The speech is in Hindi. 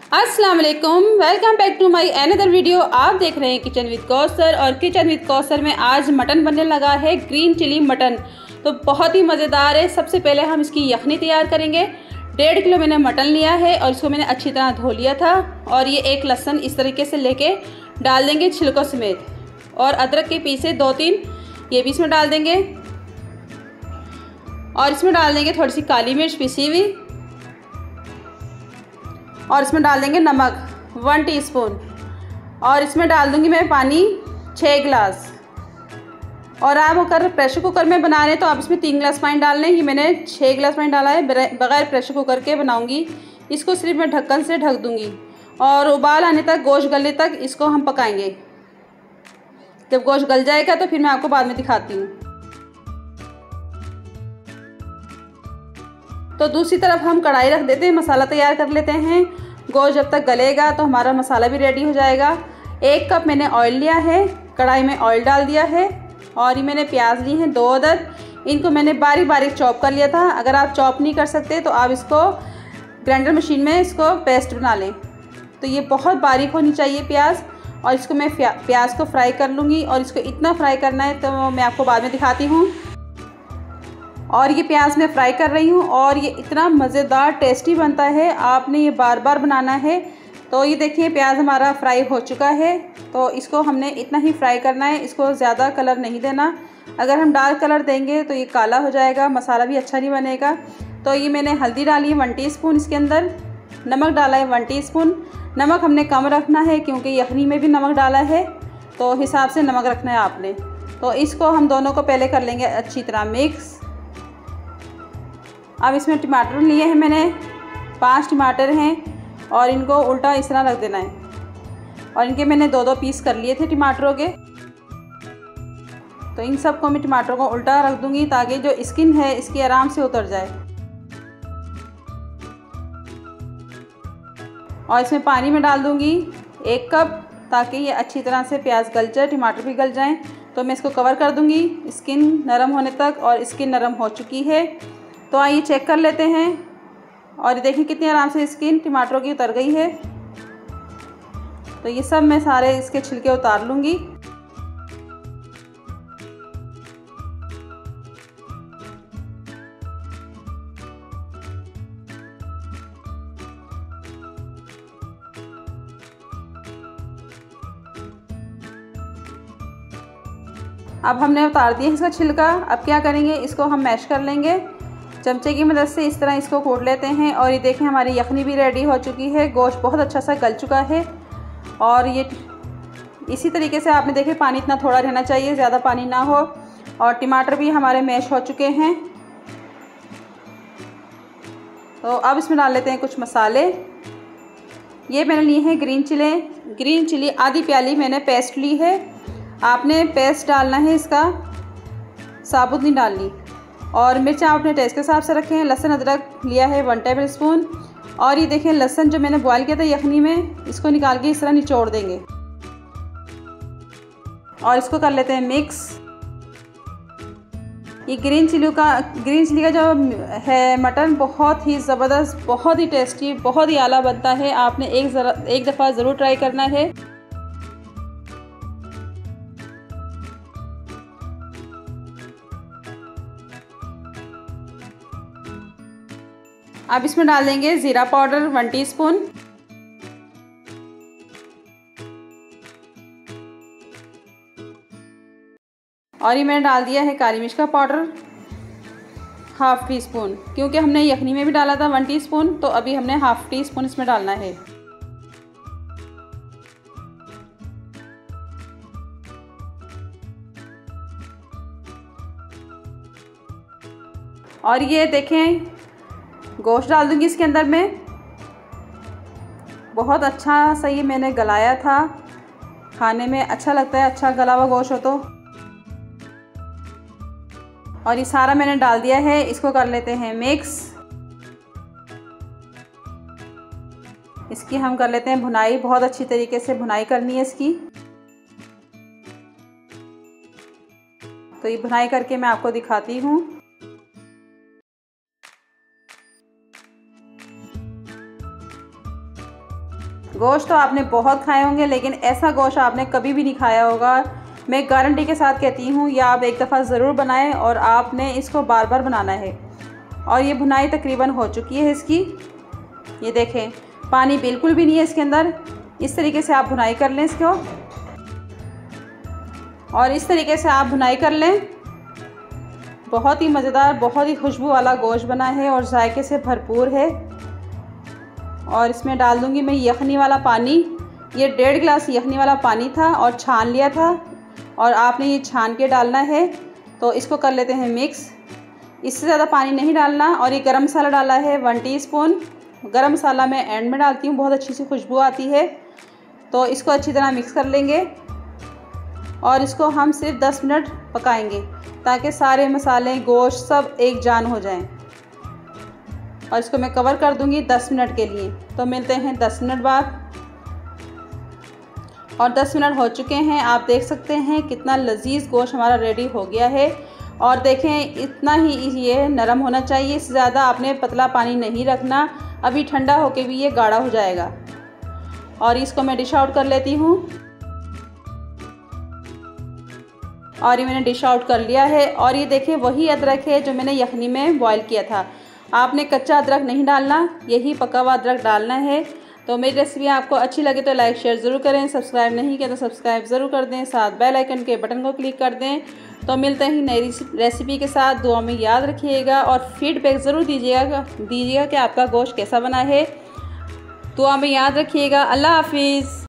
अस्सलाम वालेकुम, welcome back to my another video. आप देख रहे हैं किचन विद कौसर और किचन विद कौसर में आज मटन बनने लगा है, ग्रीन चिली मटन। तो बहुत ही मज़ेदार है। सबसे पहले हम इसकी यखनी तैयार करेंगे। 1.5 किलो मैंने मटन लिया है और इसको मैंने अच्छी तरह धो लिया था। और ये एक लहसुन इस तरीके से लेके डाल देंगे छिलकों समेत, और अदरक के पीसे 2-3 ये भी इसमें डाल देंगे। और इसमें डाल देंगे थोड़ी सी काली मिर्च पिसी हुई, और इसमें डाल देंगे नमक 1 टीस्पून, और इसमें डाल दूंगी मैं पानी 6 गिलास। और आप अगर प्रेशर कुकर में बना रहे हैं तो आप इसमें 3 गिलास पानी डाल लें। ये मैंने 6 गिलास पानी डाला है, बगैर प्रेशर कुकर के बनाऊंगी। इसको सिर्फ मैं ढक्कन से ढक दूंगी और उबाल आने तक, गोश्त गलने तक इसको हम पकाएंगे। जब गोश्त गल जाएगा तो फिर मैं आपको बाद में दिखाती हूँ। तो दूसरी तरफ हम कढ़ाई रख देते हैं, मसाला तैयार कर लेते हैं। गोश्त जब तक गलेगा तो हमारा मसाला भी रेडी हो जाएगा। 1 कप मैंने ऑयल लिया है, कढ़ाई में ऑयल डाल दिया है। और ये मैंने प्याज ली हैं 2 अदद, इनको मैंने बारीक बारीक चॉप कर लिया था। अगर आप चॉप नहीं कर सकते तो आप इसको ग्राइंडर मशीन में इसको पेस्ट बना लें। तो ये बहुत बारीक होनी चाहिए प्याज। और इसको मैं प्याज को फ्राई कर लूँगी, और इसको इतना फ्राई करना है तो मैं आपको बाद में दिखाती हूँ। और ये प्याज मैं फ्राई कर रही हूँ, और ये इतना मज़ेदार टेस्टी बनता है, आपने ये बार बार बनाना है। तो ये देखिए प्याज हमारा फ्राई हो चुका है। तो इसको हमने इतना ही फ्राई करना है, इसको ज़्यादा कलर नहीं देना। अगर हम डार्क कलर देंगे तो ये काला हो जाएगा, मसाला भी अच्छा नहीं बनेगा। तो ये मैंने हल्दी डाली है 1 टीस्पून, इसके अंदर नमक डाला है 1 टीस्पून। नमक हमने कम रखना है क्योंकि यखनी में भी नमक डाला है, तो हिसाब से नमक रखना है आपने। तो इसको हम दोनों को पहले कर लेंगे अच्छी तरह मिक्स। अब इसमें टमाटर लिए हैं मैंने, 5 टमाटर हैं, और इनको उल्टा इस तरह रख देना है। और इनके मैंने 2-2 पीस कर लिए थे टमाटरों के। तो इन सब को मैं टमाटरों को उल्टा रख दूंगी ताकि जो स्किन है इसकी आराम से उतर जाए। और इसमें पानी में डाल दूंगी 1 कप, ताकि ये अच्छी तरह से प्याज गल जाए, टमाटर भी गल जाएं। तो मैं इसको कवर कर दूंगी स्किन नरम होने तक। और स्किन नरम हो चुकी है, तो आइए चेक कर लेते हैं। और ये देखिए कितनी आराम से स्किन टमाटरों की उतर गई है। तो ये सब मैं सारे इसके छिलके उतार लूँगी। अब हमने उतार दिया इसका छिलका। अब क्या करेंगे, इसको हम मैश कर लेंगे चमचे की मदद से। इस तरह इसको कूट लेते हैं। और ये देखें हमारी यखनी भी रेडी हो चुकी है, गोश्त बहुत अच्छा सा गल चुका है। और ये इसी तरीके से आपने देखे पानी इतना थोड़ा रहना चाहिए, ज़्यादा पानी ना हो। और टमाटर भी हमारे मैश हो चुके हैं। तो अब इसमें डाल लेते हैं कुछ मसाले। ये मैंने लिए हैं ग्रीन चिली आधी प्याली मैंने पेस्ट ली है। आपने पेस्ट डालना है इसका, साबुत नहीं डालनी। और मिर्च आप अपने टेस्ट के हिसाब से रखें। लहसुन अदरक लिया है 1 टेबल स्पून। और ये देखें लहसुन जो मैंने बॉयल किया था यखनी में, इसको निकाल के इस तरह निचोड़ देंगे। और इसको कर लेते हैं मिक्स। ये ग्रीन चिली का जो है मटन बहुत ही ज़बरदस्त, बहुत ही टेस्टी, बहुत ही आला बनता है। आपने एक दफ़ा ज़रूर ट्राई करना है। अब इसमें डाल देंगे ज़ीरा पाउडर 1 टीस्पून। और ये मैंने डाल दिया है काली मिर्च का पाउडर 1/2 टीस्पून, क्योंकि हमने यखनी में भी डाला था 1 टीस्पून, तो अभी हमने 1/2 टीस्पून इसमें डालना है। और ये देखें गोश्त डाल दूंगी इसके अंदर में। बहुत अच्छा सा ये मैंने गलाया था, खाने में अच्छा लगता है, अच्छा गला हुआ गोश्त हो तो। और ये सारा मैंने डाल दिया है, इसको कर लेते हैं मिक्स। इसकी हम कर लेते हैं भुनाई, बहुत अच्छी तरीके से भुनाई करनी है इसकी। तो ये भुनाई करके मैं आपको दिखाती हूँ। गोश्त तो आपने बहुत खाए होंगे, लेकिन ऐसा गोश्त आपने कभी भी नहीं खाया होगा। मैं गारंटी के साथ कहती हूँ, या आप एक दफ़ा ज़रूर बनाएं और आपने इसको बार बार बनाना है। और ये भुनाई तकरीबन हो चुकी है इसकी। ये देखें, पानी बिल्कुल भी नहीं है इसके अंदर। इस तरीके से आप भुनाई कर लें इसको, और इस तरीके से आप भुनाई कर लें। बहुत ही मज़ेदार, बहुत ही खुशबू वाला गोश्त बना है और जायके से भरपूर है। और इसमें डाल दूँगी मैं यखनी वाला पानी। ये 1.5 गिलास यखनी वाला पानी था और छान लिया था, और आपने ये छान के डालना है। तो इसको कर लेते हैं मिक्स। इससे ज़्यादा पानी नहीं डालना। और ये गरम मसाला डाला है 1 टीस्पून। गरम मसाला मैं एंड में डालती हूँ, बहुत अच्छी सी खुशबू आती है। तो इसको अच्छी तरह मिक्स कर लेंगे और इसको हम सिर्फ 10 मिनट पकाएंगे, ताकि सारे मसाले, गोश्त सब एक जान हो जाएं। और इसको मैं कवर कर दूंगी 10 मिनट के लिए। तो मिलते हैं 10 मिनट बाद। और 10 मिनट हो चुके हैं। आप देख सकते हैं कितना लजीज गोश्त हमारा रेडी हो गया है। और देखें, इतना ही ये नरम होना चाहिए, इससे ज़्यादा आपने पतला पानी नहीं रखना। अभी ठंडा होके भी ये गाढ़ा हो जाएगा। और इसको मैं डिश आउट कर लेती हूँ। और ये मैंने डिश आउट कर लिया है। और ये देखिए, वही अदरक है जो मैंने यखनी में बॉईल किया था। आपने कच्चा अदरक नहीं डालना, यही पका हुआ अदरक डालना है। तो मेरी रेसिपी आपको अच्छी लगे तो लाइक शेयर ज़रूर करें। सब्सक्राइब नहीं किया तो सब्सक्राइब ज़रूर कर दें, साथ बेल आइकन के बटन को क्लिक कर दें। तो मिलते हैं नई रेसिपी के साथ। दुआ में याद रखिएगा और फीडबैक ज़रूर दीजिएगा कि आपका गोश्त कैसा बना है। दुआ में याद रखिएगा। अल्लाह हाफिज़।